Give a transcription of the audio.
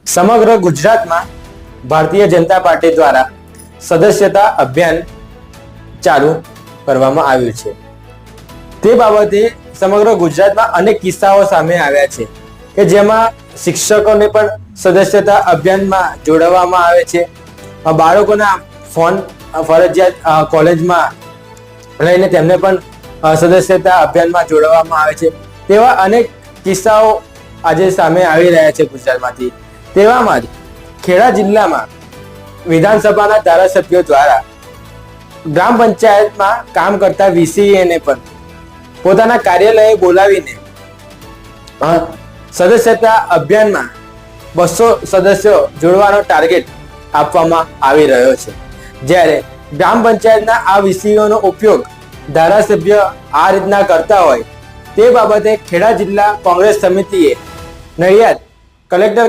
સમગ્ર ગુજરાતમાં ભારતીય જનતા પાર્ટી દ્વારા સદસ્યતા અભિયાન ચાલુ કરવામાં આવ્યું છે। તે બાબતે સમગ્ર ગુજરાતમાં અનેક કિસ્સાઓ સામે આવ્યા છે કે જેમાં શિક્ષકોને પણ સદસ્યતા અભિયાનમાં જોડવામાં આવે છે। બાળકોના ફોન ફરજિયાત કોલેજમાં લઈને તેમને પણ સદસ્યતા અભિયાનમાં જોડવામાં આવે છે। તેવા અનેક કિસ્સાઓ આજે સામે આવી રહ્યા છે ગુજરાતમાંથી। તેવામાં જ ખેડા જિલ્લામાં વિધાનસભાના ધારાસભ્યો દ્વારા ગ્રામ પંચાયતમાં કામ કરતા વીસીએને પણ પોતાના કાર્યાલયે બોલાવીને સદસ્યતા અભિયાનમાં 200 સદસ્યો જોડવાનો ટાર્ગેટ આપવામાં આવી રહ્યો છે। જ્યારે ગ્રામ પંચાયતના આ વીસીઓનો ઉપયોગ ધારાસભ્ય આ રીતના કરતા હોય તે બાબતે ખેડા જિલ્લા કોંગ્રેસ સમિતિએ નડિયાદ કલેક્ટર